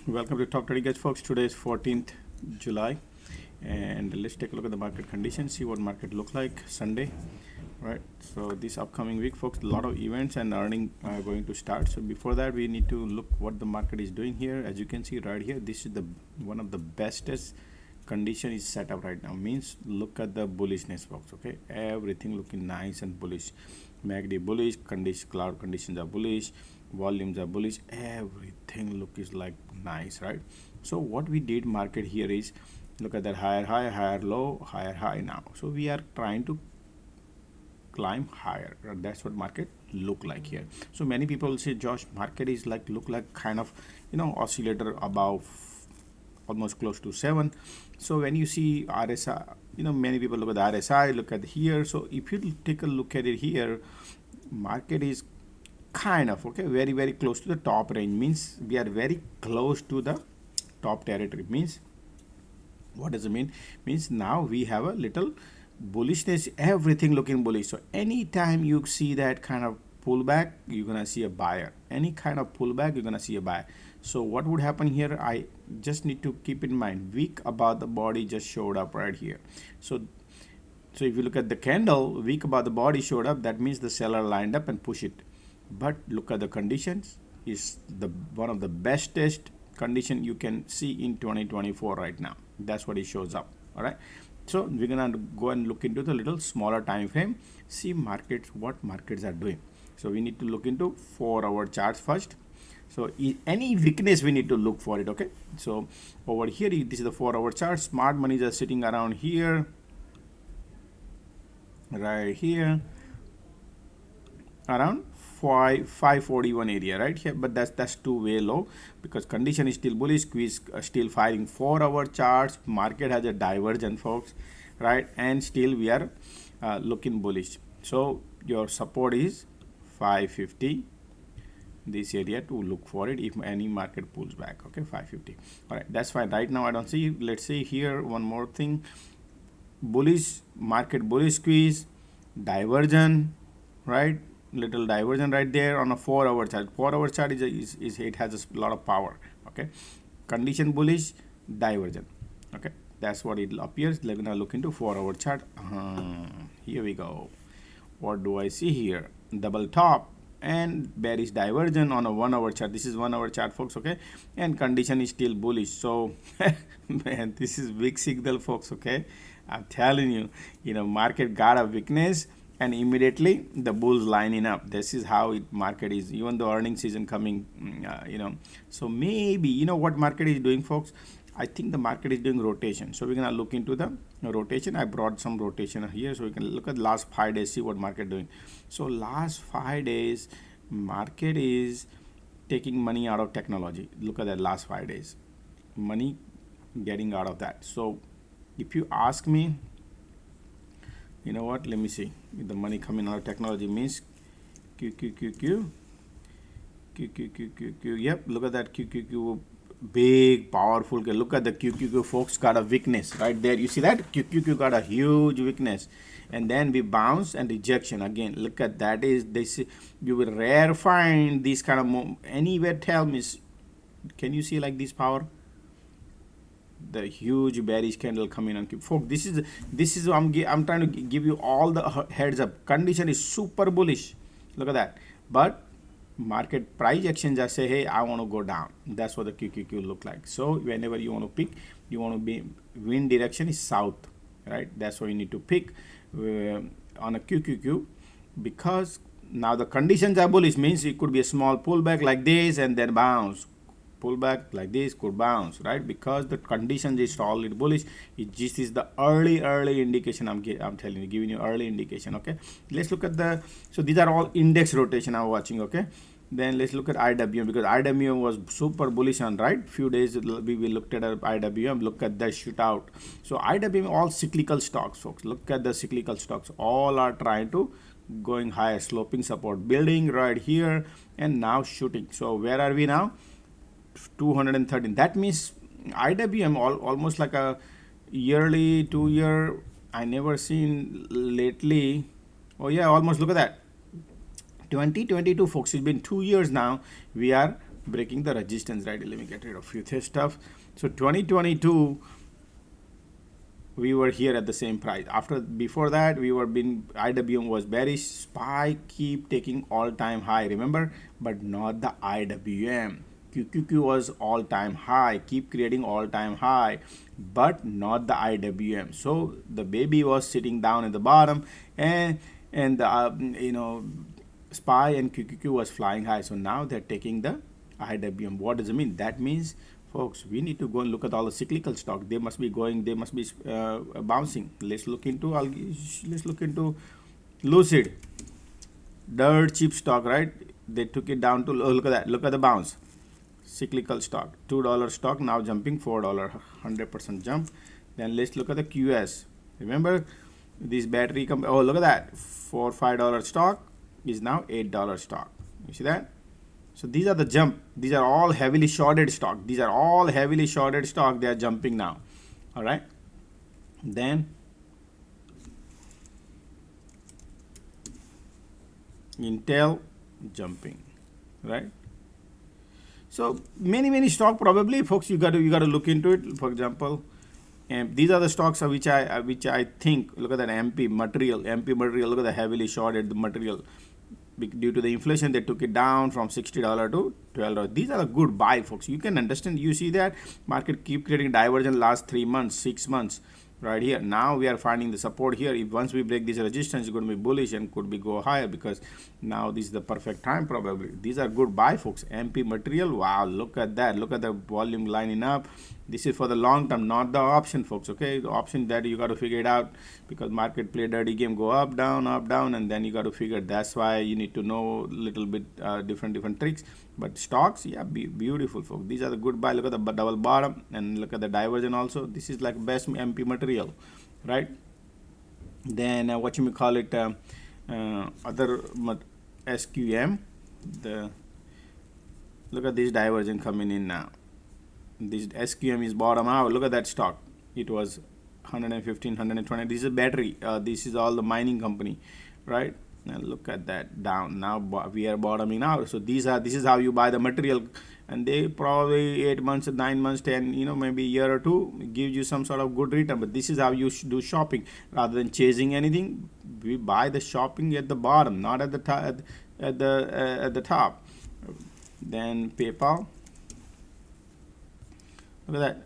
Welcome to Top 30 Guys, folks. Today is 14th July, and let's take a look at the market conditions, see what market look like Sunday, right? So this upcoming week, folks, a lot of events and earning are going to start. So before that, we need to look what the market is doing here. As you can see right here, this is the one of the bestest condition is set up right now. Means look at the bullishness, folks. Okay, everything looking nice and bullish. MACD bullish, cloud conditions are bullish, volumes are bullish, everything look is like nice, right? So what we did market here is look at that higher high, higher low, higher high now. So we are trying to climb higher. That's what market look like here. So many people say, Josh, market is like look like kind of oscillator above almost close to 7. So when you see RSI, many people look at the RSI, look at here. So if you take a look at it here, market is kind of very, very close to the top range. Means we are very close to the top territory. Means what does it mean? Means now we have a little bullishness, everything looking bullish. So anytime you see that kind of pullback, you're gonna see a buyer. Any kind of pullback, you're gonna see a buyer. So what would happen here? I just need to keep in mind, week above the body just showed up right here. So if you look at the candle, week above the body showed up, that means the seller lined up and push it. But look at the conditions, is the one of the bestest condition you can see in 2024 right now. That's what it shows up. All right, so we're gonna go and look into the little smaller time frame, see markets, what markets are doing. So we need to look into 4-hour charts first. So any weakness we need to look for it. Okay, so over here, this is the 4-hour chart. Smart monies are sitting around here, right here, around 541 area right here, but that's too way low because condition is still bullish. Squeeze still firing. 4-hour charts, market has a divergence, folks, right? And still we are looking bullish. So your support is 550, this area to look for it if any market pulls back. Okay, 550. All right, that's fine. Right now I don't see. Let's see here one more thing. Bullish market, bullish squeeze, divergence, right? Little diversion right there on a 4-hour chart. 4-hour chart is it has a lot of power. Okay, condition bullish, diversion. Okay, that's what it appears. We're gonna look into 4-hour chart. Here we go. What do I see here? Double top and bearish diversion on a 1-hour chart. This is 1-hour chart, folks. Okay, and condition is still bullish. So man, this is big signal, folks. Okay, I'm telling you, market got a weakness and immediately the bulls lining up. This is how it market is, even though earnings season coming. So maybe what market is doing, folks. I think the market is doing rotation. So we're gonna look into the rotation. I brought some rotation here, so we can look at last 5 days, see what market doing. So last 5 days, market is taking money out of technology. Look at that last 5 days, money getting out of that. So if you ask me, you know what, let me see. The money coming out of technology means QQQQ. Yep, look at that QQQ, big powerful. Look at the QQQ, folks, got a weakness right there. You see that QQQ got a huge weakness, and then we bounce and rejection again. Look at that. Is this, you will rare find this kind of anywhere. Tell me, can you see like this power? The huge bearish candle coming on. Folks, this is I'm trying to give you all the heads up. Condition is super bullish. Look at that. But market price action just say, hey, I want to go down. That's what the QQQ look like. So whenever you want to pick, you want to be wind direction is south, right? That's what you need to pick on a QQQ, because now the conditions are bullish. Means it could be a small pullback like this and then bounce. Pullback like this could bounce, right? Because the conditions is solid bullish. It just is the early indication. I'm telling you, giving you early indication. Okay, let's look at the, so these are all index rotation I'm watching. Okay, then let's look at IWM, because IWM was super bullish on, right? Few days we looked at IWM. Look at the shootout. So IWM, all cyclical stocks, folks. Look at the cyclical stocks, all are trying to going higher, sloping support, building right here, and now shooting. So where are we now? 213. That means IWM almost like a yearly, 2-year. I never seen lately. Oh yeah, almost look at that. 2022, folks. It's been 2 years now. We are breaking the resistance, right? Let me get rid of few this stuff. So 2022 we were here at the same price. Before that we were being, IWM was bearish, SPY keep taking all-time high, remember, but not the IWM. QQQ was all-time high, keep creating all-time high, but not the IWM. So the baby was sitting down at the bottom, and the SPY and QQQ was flying high. So now they're taking the IWM. What does it mean? That means, folks, we need to go and look at all the cyclical stock. They must be going, they must be bouncing. Let's look into Lucid, dirt cheap stock, right? They took it down to, oh, look at that, look at the bounce. Cyclical stock, $2 stock, now jumping $4, 100% jump. Then let's look at the QS. Remember this battery oh, look at that, $4-5 stock is now $8 stock. You see that? So these are the jump. These are all heavily shorted stock. These are all heavily shorted stock. They are jumping now. All right. Then Intel jumping, right? So many stock probably, folks. You got to look into it. For example, and these are the stocks which I think. Look at that MP material. Look at the heavily shorted material. Due to the inflation, they took it down from $60 to $12. These are a good buy, folks. You can understand. You see that market keep creating divergence last 3 months, 6 months, right here. Now we are finding the support here. If once we break this resistance, it's going to be bullish and could be go higher, because now this is the perfect time probably. These are good buy, folks. MP material. Wow, look at that. Look at the volume lining up. This is for the long term, not the option, folks. Okay, the option that you got to figure it out, because market play dirty game, go up down, and then you got to figure. That's why you need to know little bit different tricks. But stocks, yeah, beautiful, folks. These are the good buy. Look at the double bottom and look at the divergence also. This is like best MP material, right? Then what you may call it, other SQM. Look at this divergence coming in now. This SQM is bottom out. Look at that stock. It was 115, 120. This is a battery. This is all the mining company, right? Now look at that down. Now we are bottoming out. So this is how you buy the material, and they probably 8 months, 9 months, 10, maybe a year or two give you some sort of good return. But this is how you do shopping rather than chasing anything. We buy the shopping at the bottom, not at the top. At the top. Then PayPal. Look at that,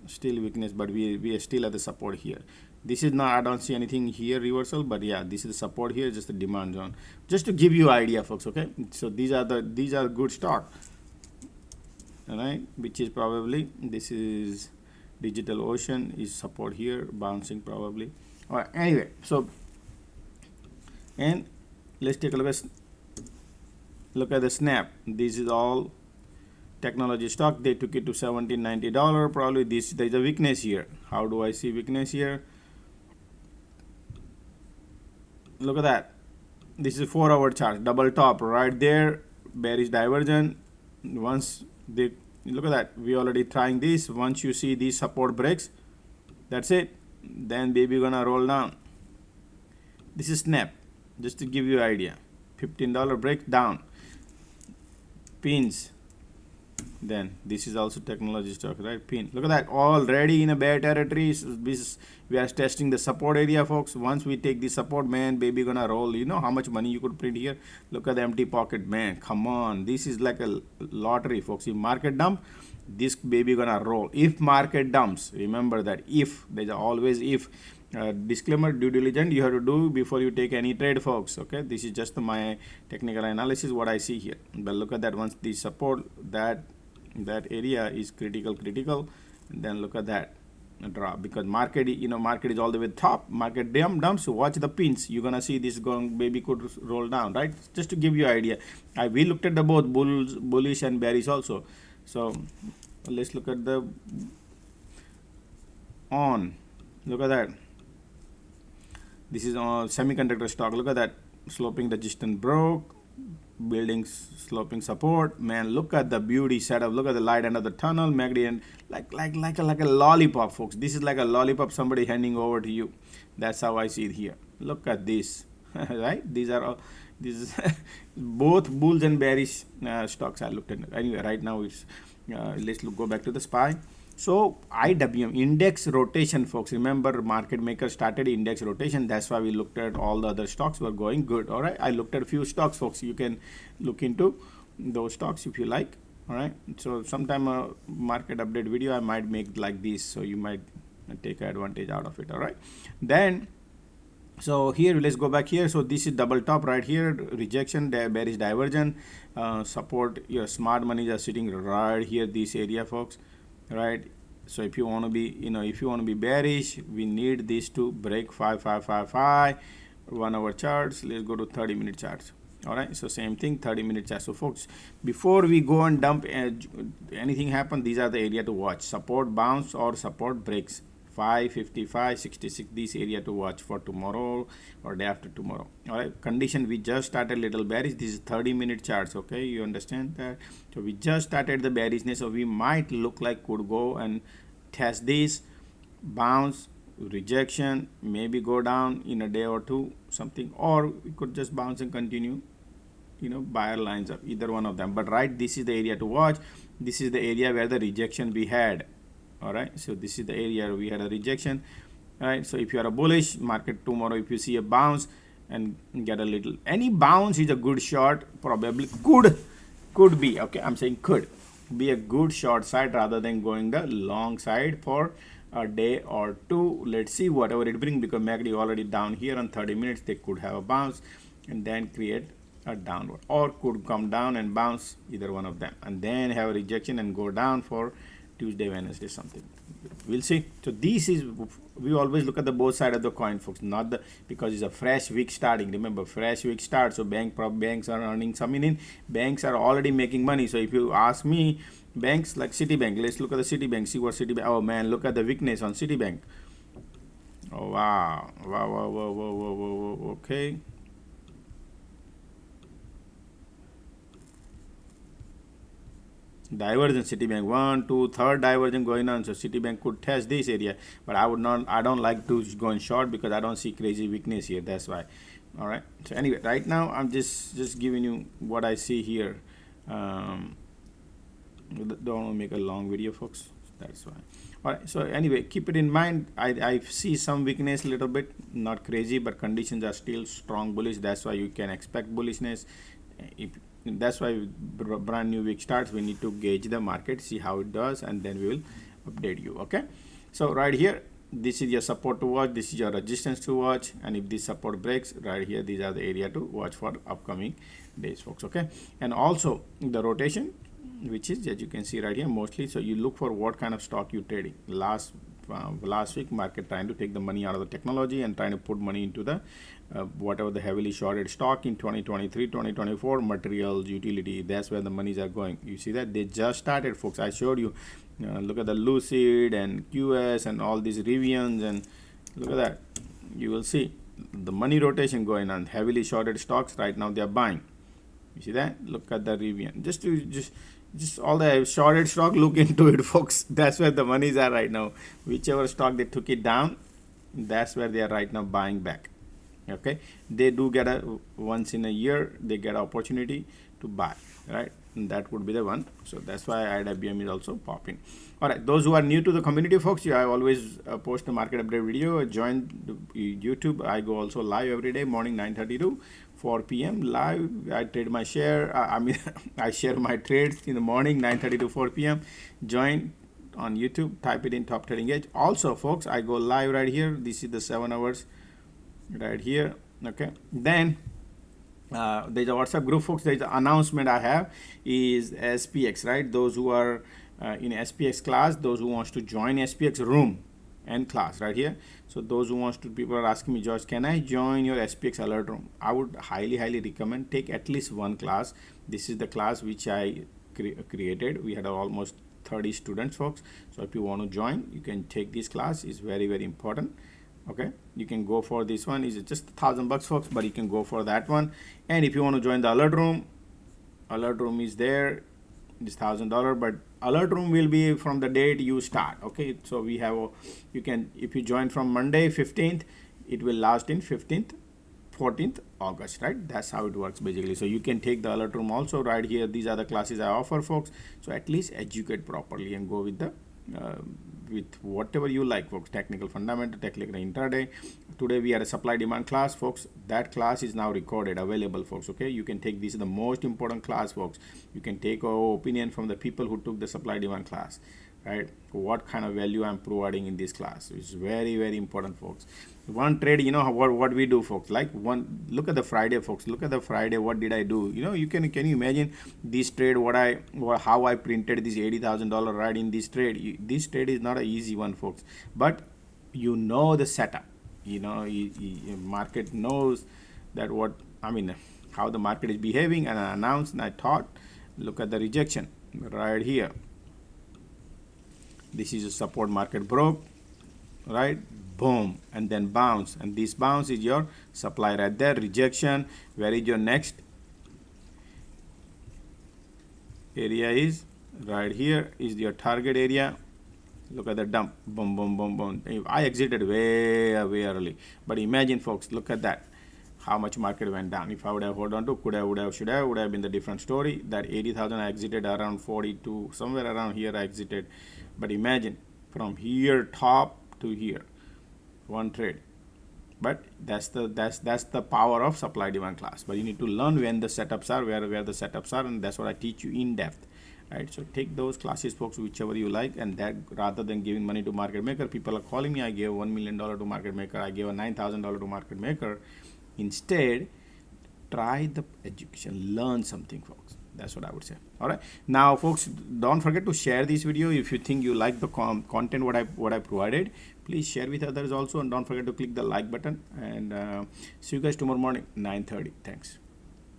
still weakness, but we are still at the support here. This is not, I don't see anything here reversal, but yeah, this is the support here, just the demand zone. Just to give you idea, folks. Okay, so these are good stock, all right, which is probably, this is Digital Ocean is support here, bouncing probably. All right, anyway, so and let's take a look at the Snap. This is all technology stock. They took it to $17.90. Probably there's a weakness here. How do I see weakness here? Look at that. This is a 4-hour chart, double top right there, bearish divergence. Once they, look at that, we already trying this. Once you see these support breaks, that's it. Then baby gonna roll down. This is Snap, just to give you idea. $15 break down, pins. Then this is also technology stock, right? Pin. Look at that, already in a bear territory. We are testing the support area, folks. Once we take the support, man, baby gonna roll. You know how much money you could print here? Look at the empty pocket, man. Come on, this is like a lottery, folks. If market dump, this baby gonna roll. If market dumps, remember that if, there's always if. Disclaimer, due diligence you have to do before you take any trade, folks. Okay, this is just my technical analysis, what I see here. But look at that, once the support, that area is critical, then look at that drop, because market is all the way top. Market dumps, so watch the pins. You're gonna see this going, baby could roll down, right? Just to give you idea. We looked at the both bullish and bearish also. So let's look at the on. Look at that. This is on semiconductor stock. Look at that, sloping resistance broke, building sloping support. Man, look at the beauty setup. Look at the light end of the tunnel, MACD, like a lollipop, folks. This is like a lollipop somebody handing over to you. That's how I see it here. Look at this. Right, these are all, This is both bulls and bearish stocks I looked at. Anyway, right now it's go back to the SPY. So IWM, index rotation, folks. Remember, market maker started index rotation. That's why we looked at all the other stocks were going good. All right, I looked at a few stocks, folks. You can look into those stocks if you like. All right, so sometime a market update video I might make like this, so you might take advantage out of it. All right, then so here let's go back here. So this is double top right here, rejection, bearish divergence, support. Your smart monies are sitting right here, this area, folks. Right, so if you want to be, if you want to be bearish, we need this to break 5555 1 hour charts. Let's go to 30-minute charts. All right, so same thing, 30-minute chart. So folks, before we go and dump anything happen, these are the area to watch: support bounce or support breaks. 555 66, this area to watch for tomorrow or day after tomorrow. All right, condition, we just started little bearish. This is 30-minute charts. Okay, you understand that? So we just started the bearishness, so we might look like could go and test this, bounce, rejection, maybe go down in a day or two, something, or we could just bounce and continue, buyer lines up, either one of them. But right, this is the area to watch. This is the area where the rejection we had. All right, so this is the area we had a rejection. All right, so if you are a bullish market tomorrow, if you see a bounce and get a little, any bounce is a good short, probably could be, okay, I'm saying could be a good short side rather than going the long side for a day or two. Let's see whatever it brings, because MACD already down here on 30 minutes. They could have a bounce and then create a downward, or could come down and bounce, either one of them, and then have a rejection and go down for Tuesday, Wednesday, something. We'll see. So this is, we always look at the both side of the coin, folks, not the, because it's a fresh week starting. Remember, fresh week start, so banks are earning some in. Banks are already making money. So if you ask me, banks like Citibank, let's look at the Citibank, see what Citibank, oh man, look at the weakness on Citibank. Oh wow, okay. Divergence, Citibank 1 2 third divergence going on, so Citibank could test this area, but I don't like to go in short because I don't see crazy weakness here. That's why. All right, so anyway, right now I'm just giving you what I see here. Don't want to make a long video, folks, that's why. All right, so anyway, keep it in mind. I see some weakness a little bit, not crazy, but conditions are still strong bullish. That's why you can expect bullishness. That's why brand new week starts, we need to gauge the market, see how it does, and then we will update you. Okay, so right here, this is your support to watch, this is your resistance to watch, and if this support breaks right here, these are the area to watch for upcoming days, folks. Okay, and also the rotation, which is, as you can see right here, mostly, so you look for what kind of stock you trading. Last week market trying to take the money out of the technology and trying to put money into the whatever the heavily shorted stock in 2023 2024, materials, utility. That's where the monies are going. You see that they just started, folks. I showed you, look at the Lucid and QS and all these Rivians, and look at that. You will see the money rotation going on. Heavily shorted stocks right now, they are buying. You see that? Look at the Rivian. Just all the shorted stock, look into it, folks. That's where the monies are right now. Whichever stock they took it down, that's where they are right now buying back. Okay, they do get a once in a year, they get an opportunity to buy, right? And that would be the one. So that's why IWM is also popping. All right, those who are new to the community, folks, I always post a market update video. Join the YouTube. I go also live every day morning 9:30 to 4 p.m. live. I trade my share. I share my trades in the morning 9:30 to 4 p.m. Join on YouTube. Type it in Top Trading Edge. Also, folks, I go live right here. This is the 7 hours right here. Okay, then there's a WhatsApp group, folks. There's an announcement I have is SPX, right? Those who are in SPX class, those who wants to join SPX room and class right here. So those who wants to, people are asking me, George, can I join your SPX alert room? I would highly recommend take at least one class. This is the class which I created. We had almost 30 students, folks. So if you want to join, you can take this class. It's very important. Okay, you can go for this one. Is just $1,000, folks, but you can go for that one. And if you want to join the alert room is there. It's $1,000, but alert room will be from the date you start. Okay, so we have you can, if you join from Monday 15th, it will last in 15th 14th August, right? That's how it works basically. So you can take the alert room also right here. These are the classes I offer, folks. So at least educate properly and go with the with whatever you like, folks. Technical fundamental, technical intraday. Today we had a supply demand class, folks. That class is now recorded, available, folks. Okay, you can take this is the most important class, folks. You can take our opinion from the people who took the supply demand class, right? What kind of value I'm providing in this class, which is very, very important, folks. One trade, you know what we do, folks. Like one, look at the Friday, folks. Look at the Friday. What did I do? You know, can you imagine this trade? How I printed this $80,000 right in this trade. This trade is not an easy one, folks. But you know the setup. You know, market knows that how the market is behaving, and I announced and I thought, look at the rejection right here. This is a support, market broke, right? Boom, and then bounce, and this bounce is your supply right there. Rejection. Where is your next area? Is right here is your target area. Look at the dump. Boom, boom, boom, boom. I exited way early, but imagine, folks, look at that, how much market went down. If I would have hold on to, would have been the different story. That 80,000 I exited around 42, somewhere around here I exited. But imagine from here top to here, one trade. But that's the power of supply demand class. But you need to learn when the setups are, where the setups are, and that's what I teach you in depth. Right, so take those classes, folks, whichever you like, and that rather than giving money to market maker. People are calling me, I gave $1 million to market maker, I gave a $9,000 to market maker. Instead, try the education, learn something, folks. That's what I would say. All right, now, folks, don't forget to share this video. If you think you like the content what I provided, please share with others also, and don't forget to click the like button. And see you guys tomorrow morning 9:30. Thanks.